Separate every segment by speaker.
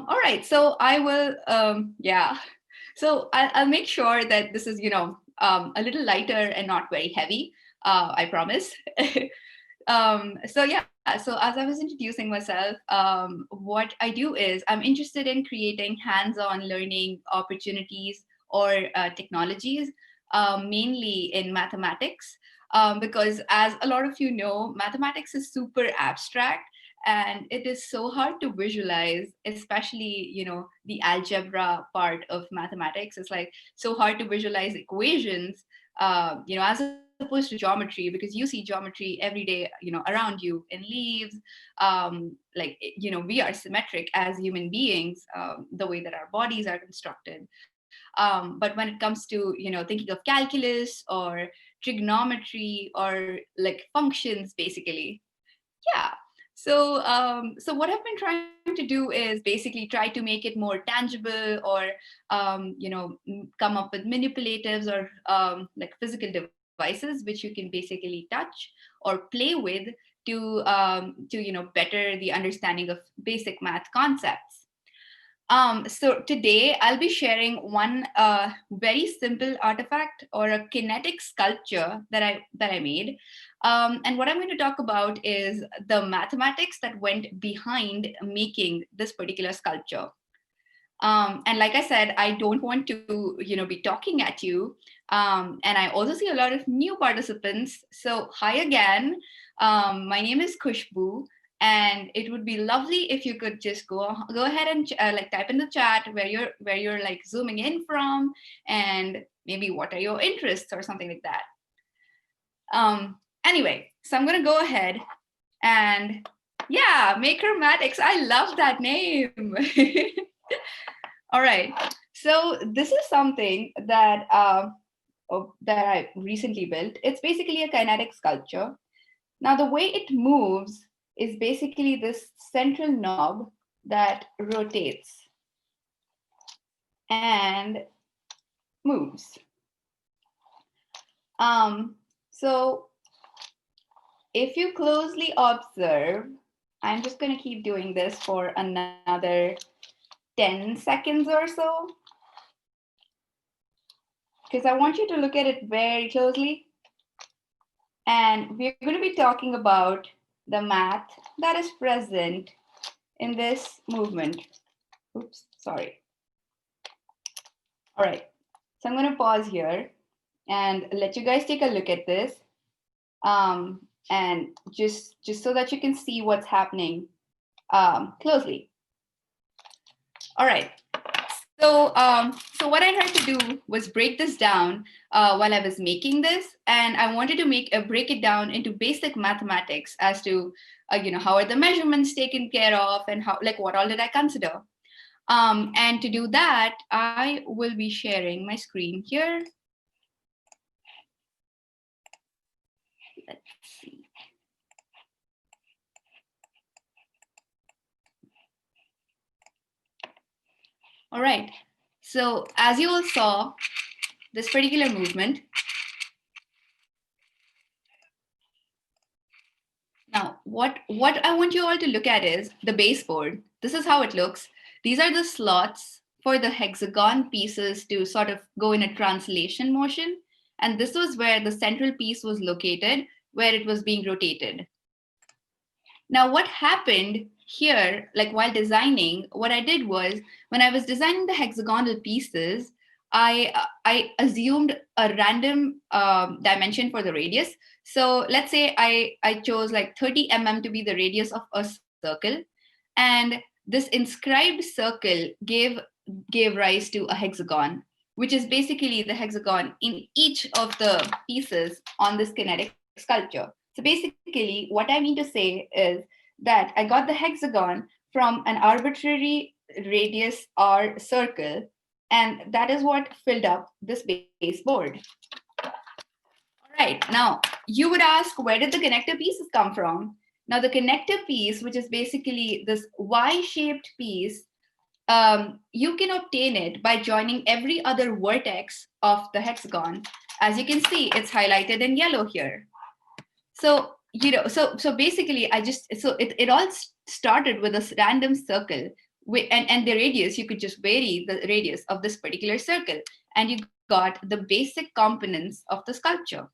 Speaker 1: All right, so I will, yeah. So I'll make sure that this is, a little lighter and not very heavy. I promise. So yeah, so as I was introducing myself, what I do is I'm interested in creating hands-on learning opportunities or technologies, mainly in mathematics, because as a lot of you know, mathematics is super abstract and it is so hard to visualize, especially the algebra part of mathematics. It's like so hard to visualize equations, as opposed to geometry, because you see geometry every day around you in leaves. We are symmetric as human beings, the way that our bodies are constructed. But when it comes to thinking of calculus or trigonometry or like functions, basically, yeah. So what I've been trying to do is basically try to make it more tangible, or come up with manipulatives or like physical devices which you can basically touch or play with to better the understanding of basic math concepts. So today I'll be sharing one very simple artifact or a kinetic sculpture that I made. And what I'm going to talk about is the mathematics that went behind making this particular sculpture. And like I said, I don't want to be talking at you. And I also see a lot of new participants. So hi again. My name is Kushbu. And it would be lovely if you could just go ahead and like type in the chat where you're like zooming in from, and maybe what are your interests or something like that. Anyway, so I'm gonna go ahead and yeah, Makermatics. I love that name. All right, so this is something that that I recently built. It's basically a kinetic sculpture. Now the way it moves is basically this central knob that rotates and moves. So if you closely observe, I'm just going to keep doing this for another 10 seconds or so, because I want you to look at it very closely. And we're going to be talking about the math that is present in this movement. Oops, sorry. All right, so I'm going to pause here and let you guys take a look at this, and just so that you can see what's happening closely. All right. So what I tried to do was break this down while I was making this, and I wanted to break it down into basic mathematics as to how are the measurements taken care of, and how, like, what all did I consider. And to do that, I will be sharing my screen here. Let's see. All right. So as you all saw, this particular movement. Now, what I want you all to look at is the baseboard. This is how it looks. These are the slots for the hexagon pieces to sort of go in a translation motion. And this was where the central piece was located, where it was being rotated. Now, what happened here, like while designing, what I did was, when I was designing the hexagonal pieces, I assumed a random dimension for the radius. So let's say I chose like 30 mm to be the radius of a circle. And this inscribed circle gave rise to a hexagon, which is basically the hexagon in each of the pieces on this kinetic sculpture. So basically, what I mean to say is that I got the hexagon from an arbitrary radius r circle, and that is what filled up this baseboard. All right, now you would ask, where did the connector pieces come from? Now the connector piece, which is basically this Y-shaped piece, you can obtain it by joining every other vertex of the hexagon. As you can see, it's highlighted in yellow here. So so basically it all started with a random circle and the radius, you could just vary the radius of this particular circle, and you got the basic components of the sculpture.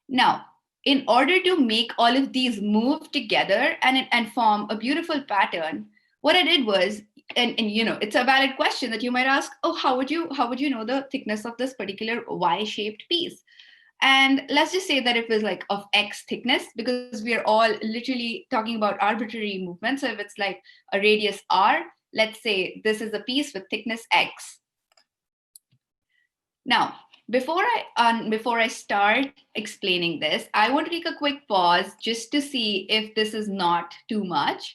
Speaker 1: Now, in order to make all of these move together and form a beautiful pattern, what I did was, and it's a valid question that you might ask, oh, how would you know the thickness of this particular Y-shaped piece? And let's just say that it was like of X thickness, because we are all literally talking about arbitrary movement. So if it's like a radius R, let's say this is a piece with thickness X. Now, before I start explaining this, I want to take a quick pause just to see if this is not too much.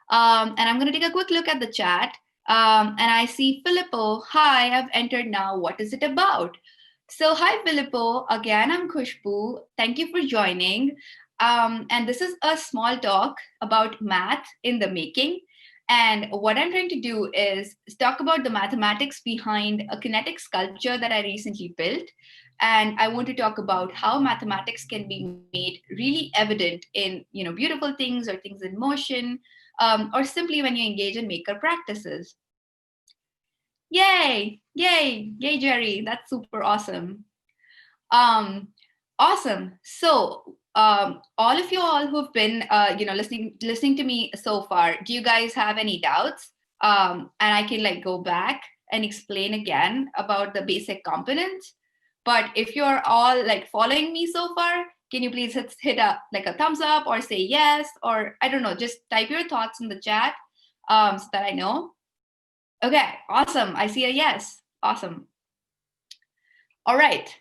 Speaker 1: And I'm going to take a quick look at the chat. And I see Filippo. Hi, I've entered now. What is it about? So hi, Filippo. Again, I'm Khushbu. Thank you for joining. And this is a small talk about math in the making. And what I'm trying to do is talk about the mathematics behind a kinetic sculpture that I recently built. And I want to talk about how mathematics can be made really evident in beautiful things or things in motion, or simply when you engage in maker practices. Yay, Jerry. That's super awesome. Awesome. So all of you all who've been listening to me so far, do you guys have any doubts? And I can go back and explain again about the basic components. But if you're all following me so far, can you please hit a thumbs up or say yes, or I don't know, just type your thoughts in the chat so that I know. Okay, awesome. I see a yes. Awesome. All right.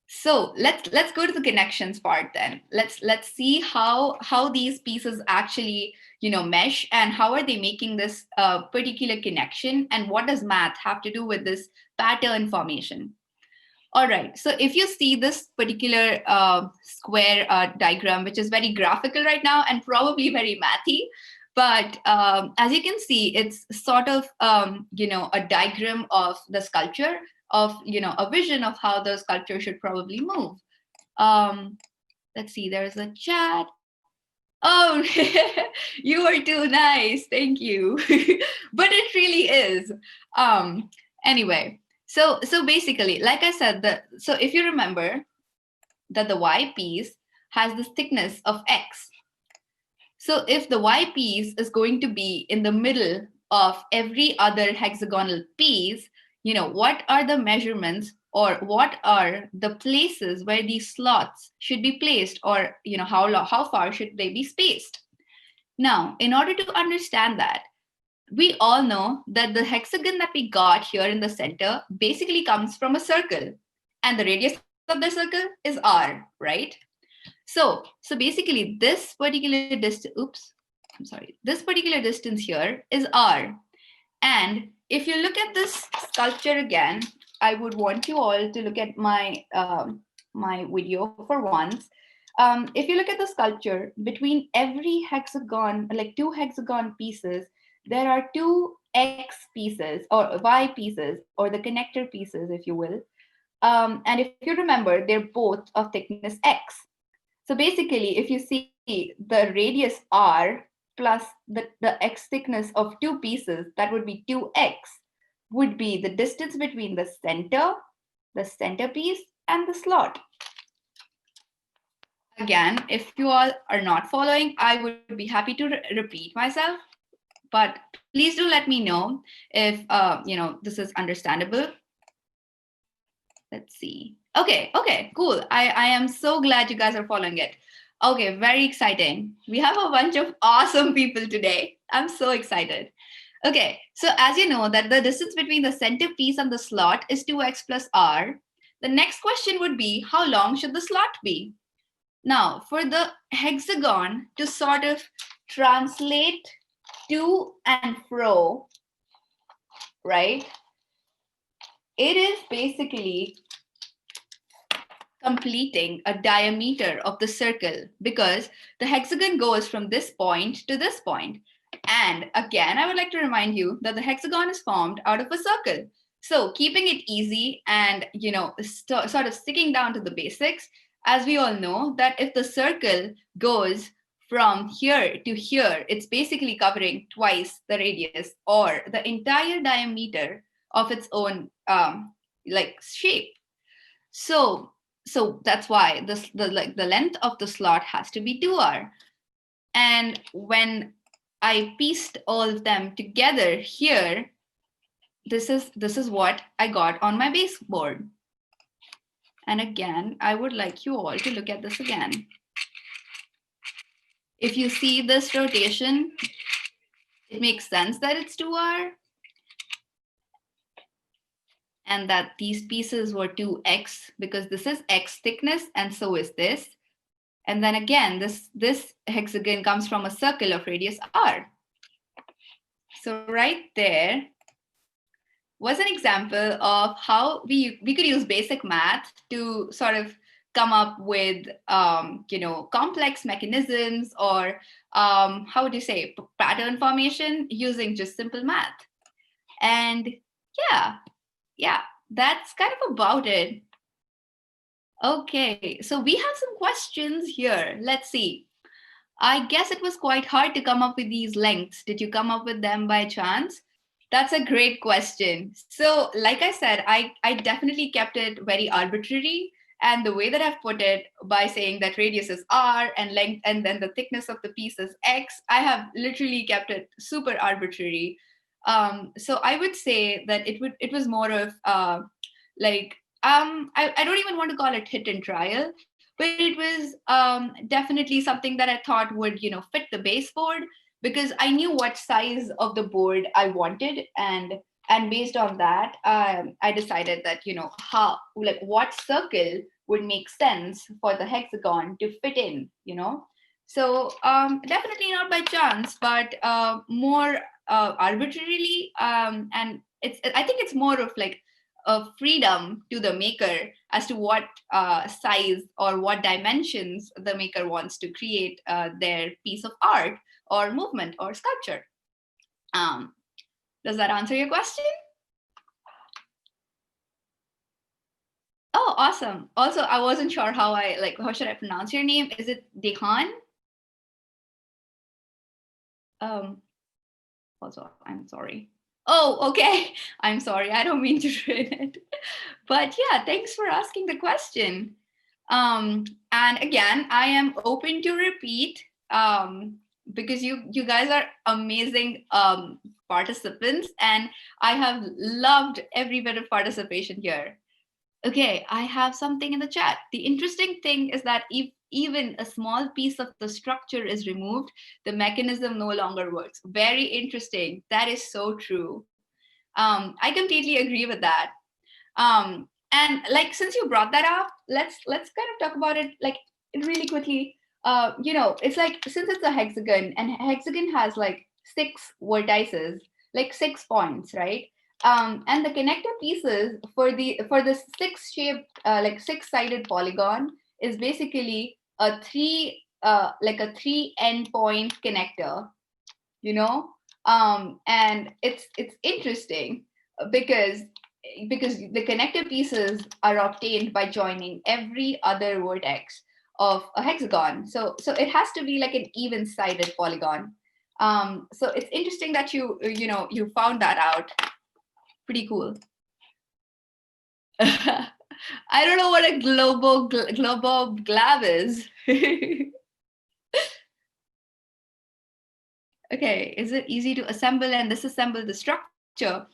Speaker 1: So let's go to the connections part then. Let's see how these pieces actually mesh, and how are they making this particular connection, and what does math have to do with this pattern formation? All right. So if you see this particular square diagram, which is very graphical right now and probably very mathy, but as you can see, it's sort of a diagram of the sculpture, of a vision of how the sculpture should probably move. Let's see, there's a chat. Oh, you are too nice, thank you. But it really is. Anyway, so basically, like I said, so if you remember that the Y piece has this thickness of X. So if the Y piece is going to be in the middle of every other hexagonal piece, what are the measurements, or what are the places where these slots should be placed, or how far should they be spaced? Now, in order to understand that, we all know that the hexagon that we got here in the center basically comes from a circle, and the radius of the circle is R, right? So basically this particular distance, this particular distance here is R. And if you look at this sculpture again, I would want you all to look at my my video for once. If you look at the sculpture, between every hexagon, like two hexagon pieces, there are two X pieces or Y pieces, or the connector pieces, if you will. And if you remember, they're both of thickness X. So basically, if you see the radius R plus the X thickness of two pieces, that would be 2X, would be the distance between the centerpiece, and the slot. Again, if you all are not following, I would be happy to repeat myself, but please do let me know if this is understandable. Let's see. Okay, cool. I am so glad you guys are following it. Okay, very exciting. We have a bunch of awesome people today. I'm so excited. Okay, so as you know that the distance between the centerpiece and the slot is 2X plus R, the next question would be, how long should the slot be? Now, for the hexagon to sort of translate to and fro, right? It is basically completing a diameter of the circle, because the hexagon goes from this point to this point. And again, I would like to remind you that the hexagon is formed out of a circle. So keeping it easy and sort of sticking down to the basics, as we all know, that if the circle goes from here to here, it's basically covering twice the radius or the entire diameter of its own like shape. So that's why the length of the slot has to be 2r. And when I pieced all of them together here, this is what I got on my baseboard. And again, I would like you all to look at this again. If you see this rotation, it makes sense that it's 2r and that these pieces were 2x because this is x thickness and so is this. And then again, this hexagon comes from a circle of radius r. So right there was an example of how we could use basic math to sort of come up with complex mechanisms or how would you say pattern formation using just simple math. And yeah, that's kind of about it. Okay, so we have some questions here. Let's see. I guess it was quite hard to come up with these lengths. Did you come up with them by chance? That's a great question. So, like I said, I definitely kept it very arbitrary. And the way that I've put it by saying that radius is r and length, and then the thickness of the piece is x, I have literally kept it super arbitrary. So I would say that it was more of I don't even want to call it hit and trial, but it was definitely something that I thought would fit the baseboard because I knew what size of the board I wanted, and based on that, I decided that how what circle would make sense for the hexagon to fit in. So definitely not by chance, but more arbitrarily, and I think it's more of like a freedom to the maker as to what size or what dimensions the maker wants to create their piece of art or movement or sculpture. Does that answer your question? Oh, awesome. Also, I wasn't sure how should I pronounce your name? Is it Dehan? Also, I'm sorry. Oh, okay. I'm sorry. I don't mean to ruin it. But yeah, thanks for asking the question. And again, I am open to repeat because you guys are amazing participants, and I have loved every bit of participation here. Okay, I have something in the chat. The interesting thing is that if even a small piece of the structure is removed, the mechanism no longer works. Very interesting. That is so true. I completely agree with that. And since you brought that up, let's kind of talk about it really quickly. It's like since it's a hexagon and hexagon has 6 vertices, 6 points, right? And the connector pieces for the 6-sided polygon is basically a 3 a 3 endpoint connector, and it's interesting because the connector pieces are obtained by joining every other vertex of a hexagon. So it has to be like an even-sided polygon. So it's interesting that you found that out. Pretty cool. I don't know what a globoglav is. Okay, is it easy to assemble and disassemble the structure?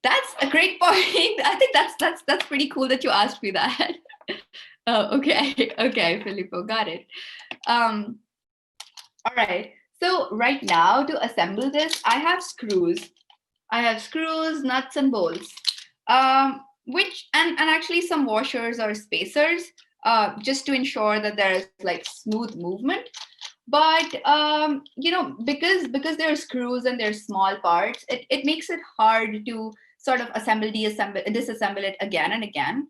Speaker 1: That's a great point. I think that's pretty cool that you asked me that. Oh, okay, Filippo, got it. All right. So right now to assemble this, I have screws. Nuts, and bolts, which and actually some washers or spacers, just to ensure that there is smooth movement. But because there are screws and there's small parts, it makes it hard to sort of disassemble it again and again.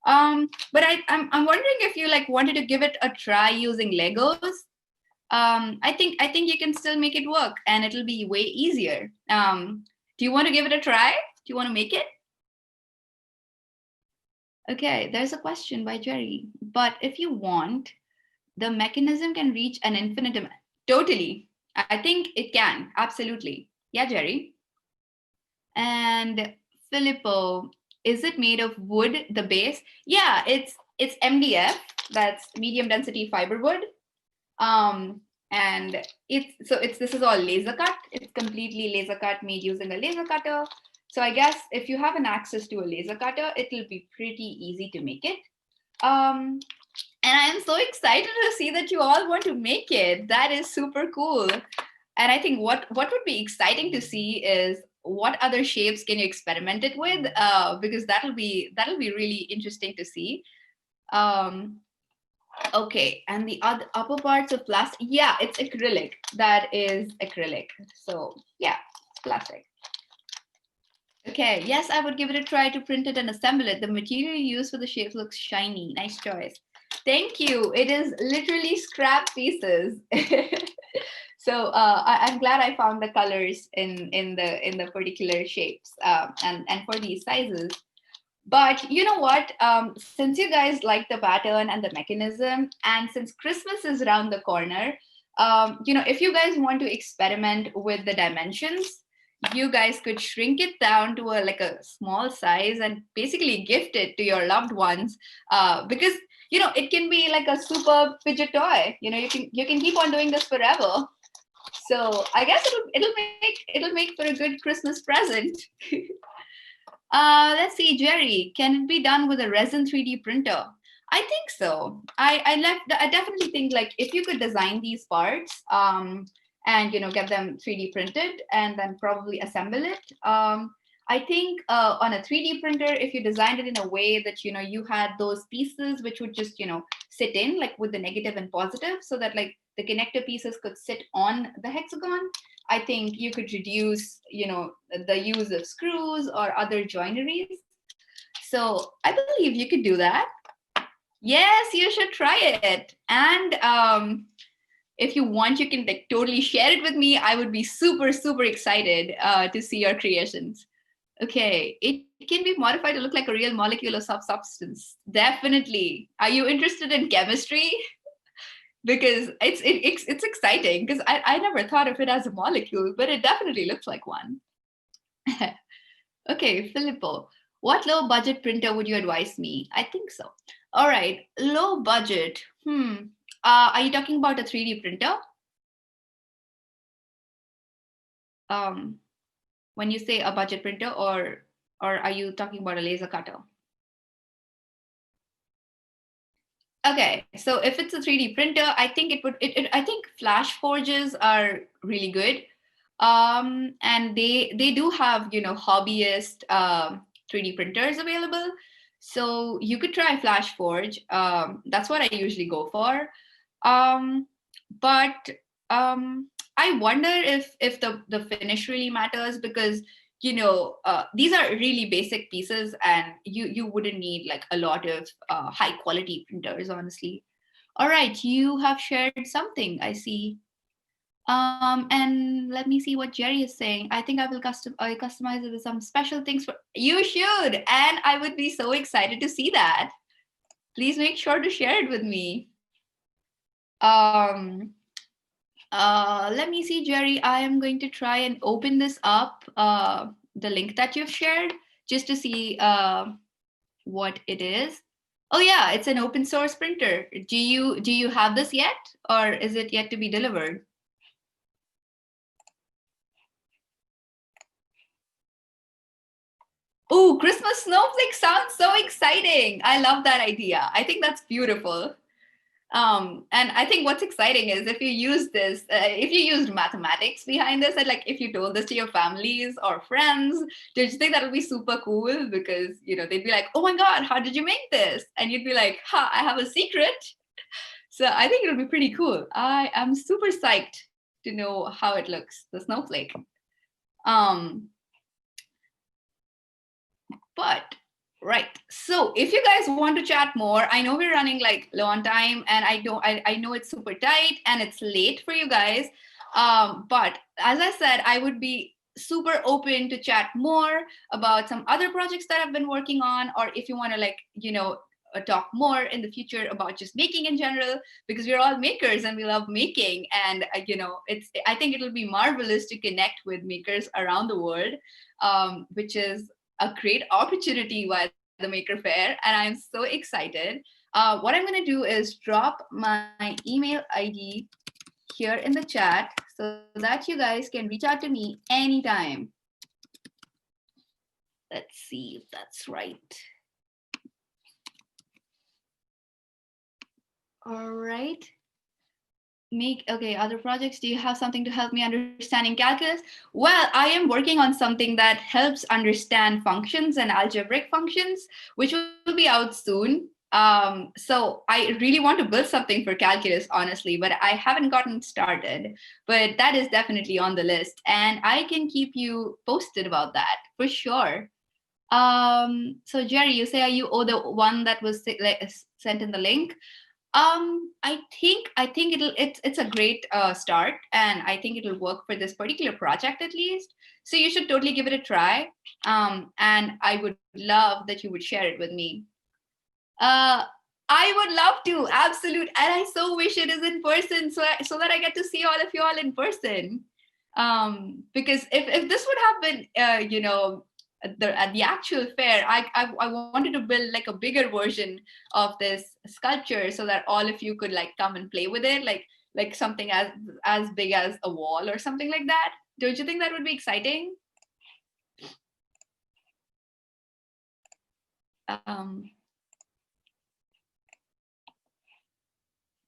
Speaker 1: But I'm wondering if you wanted to give it a try using Legos. I think you can still make it work, and it'll be way easier. Do you want to give it a try? Do you want to make it? Okay, there's a question by Jerry. But if you want, the mechanism can reach an infinite amount. Totally. I think it can. Absolutely. Yeah, Jerry. And Filippo, is it made of wood, the base? Yeah, it's MDF, that's medium density fiber wood. Um, and it's this is all laser cut. It's completely laser cut made using a laser cutter. So I guess if you have an access to a laser cutter, it'll be pretty easy to make it. Um, and I am so excited to see that you all want to make it. That is super cool. And I think what would be exciting to see is what other shapes can you experiment it with, because that'll be really interesting to see. Um, okay, and the other upper parts of plastic, yeah, it's acrylic. That is acrylic. So yeah, it's plastic. Okay, yes, I would give it a try to print it and assemble it. The material you use for the shapes looks shiny. Nice choice. Thank you. It is literally scrap pieces. So I'm glad I found the colors in the particular shapes, and for these sizes. But you know what? Since you guys like the pattern and the mechanism, and since Christmas is around the corner, if you guys want to experiment with the dimensions, you guys could shrink it down to a small size and basically gift it to your loved ones, because it can be like a super fidget toy. You can keep on doing this forever. So I guess it'll make for a good Christmas present. Let's see, Jerry. Can it be done with a resin 3D printer? I think so. I definitely think, like, if you could design these parts, and get them 3D printed and then probably assemble it. I think on a 3D printer, if you designed it in a way that you had those pieces which would just sit in, like with the negative and positive, so that like the connector pieces could sit on the hexagon. I think you could reduce, the use of screws or other joineries. So I believe you could do that. Yes, you should try it. And if you want, you can like totally share it with me. I would be super, super excited to see your creations. Okay, it can be modified to look like a real molecule or substance. Definitely. Are you interested in chemistry? Because it's exciting, because I never thought of it as a molecule, but it definitely looks like one. Okay, Filippo, what low budget printer would you advise me? I think so. All right, low budget. Are you talking about a 3D printer? When you say a budget printer, or are you talking about a laser cutter? Okay, so if it's a 3D printer, I think I think flash forges are really good. And they do have, hobbyist 3D printers available. So you could try Flash Forge. That's what I usually go for. But I wonder if the finish really matters, because these are really basic pieces, and you wouldn't need like a lot of high quality printers, honestly. All right, you have shared something, I see. And let me see what Jerry is saying. I think I customize it with some special things for you. Should, and I would be so excited to see that. Please make sure to share it with me. Um, Let me see, Jerry. I am going to try and open this up, the link that you've shared, just to see what it is. Oh yeah, it's an open source printer. Do you have this yet, or is it yet to be delivered? Oh, Christmas snowflake sounds so exciting. I love that idea. I think that's beautiful. And I think what's exciting is if you use this, if you used mathematics behind this, and like if you told this to your families or friends, do you think that would be super cool? Because, they'd be like, oh my God, how did you make this? And you'd be like, ha, I have a secret. So I think it'll be pretty cool. I am super psyched to know how it looks, the snowflake. But right, so if you guys want to chat more, I know we're running like low on time, and I know it's super tight and it's late for you guys. But as I said, I would be super open to chat more about some other projects that I've been working on, or if you want to talk more in the future about just making in general, because we're all makers and we love making. And I think it'll be marvelous to connect with makers around the world, which is a great opportunity via the Maker Faire, and I'm so excited. What I'm going to do is drop my email ID here in the chat so that you guys can reach out to me anytime. Let's see if that's right. All right. Okay, other projects. Do you have something to help me understanding calculus? Well, I am working on something that helps understand functions and algebraic functions, which will be out soon. So I really want to build something for calculus, honestly, but I haven't gotten started. But that is definitely on the list, and I can keep you posted about that for sure. So Jerry, you say you owe the one that was sent in the link. I think it's a great start, and I think it'll work for this particular project at least. So you should totally give it a try. And I would love that you would share it with me. I would love to, absolute, and I so wish it is in person, so that I get to see all of you all in person. Because if this would have been at the actual fair, I wanted to build like a bigger version of this sculpture so that all of you could like come and play with it, like something as big as a wall or something like that. Don't you think that would be exciting?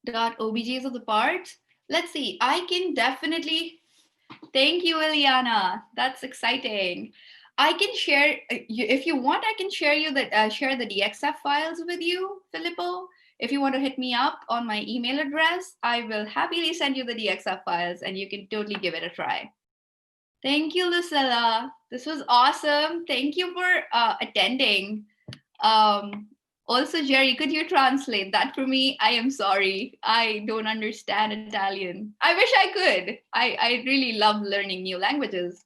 Speaker 1: .objs of the parts. Let's see. I can definitely. Thank you, Eliana. That's exciting. I can share, if you want, I can share share the DXF files with you, Filippo. If you want to hit me up on my email address, I will happily send you the DXF files and you can totally give it a try. Thank you, Lucilla. This was awesome. Thank you for attending. Also, Jerry, could you translate that for me? I am sorry. I don't understand Italian. I wish I could. I really love learning new languages.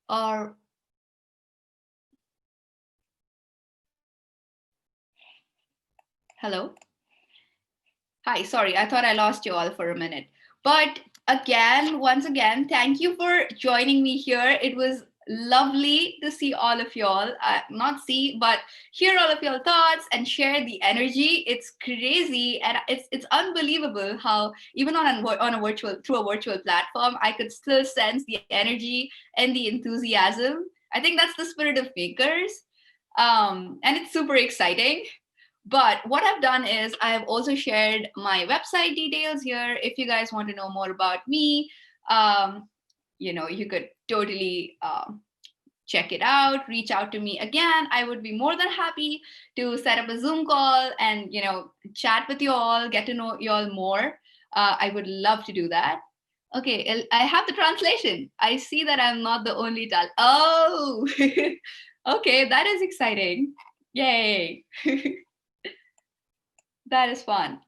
Speaker 1: Or hello? Hi, sorry, I thought I lost you all for a minute. But again, once again, thank you for joining me here. It was lovely to see all of y'all, not see, but hear all of your thoughts and share the energy. It's crazy, and it's unbelievable how even on a virtual, through a virtual platform, I could still sense the energy and the enthusiasm. I think that's the spirit of makers, and it's super exciting. But what I've done is I have also shared my website details here. If you guys want to know more about me, you could totally check it out, reach out to me again. I would be more than happy to set up a Zoom call and, chat with you all, get to know you all more. I would love to do that. Okay, I have the translation. I see that I'm not the only Oh, okay, that is exciting. Yay. That is fun.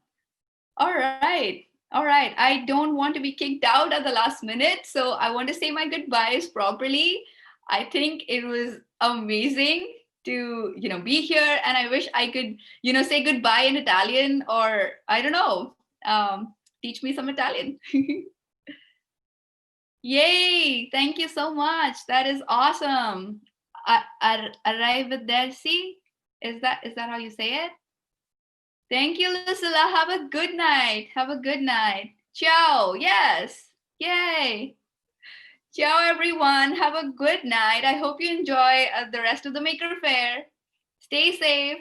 Speaker 1: All right. All right. I don't want to be kicked out at the last minute, so I want to say my goodbyes properly. I think it was amazing to, be here, and I wish I could, say goodbye in Italian, or I don't know, teach me some Italian. Yay! Thank you so much. That is awesome. Arrivederci. Is that how you say it? Thank you, Lucilla. Have a good night. Have a good night. Ciao. Yes. Yay. Ciao, everyone. Have a good night. I hope you enjoy the rest of the Maker Faire. Stay safe.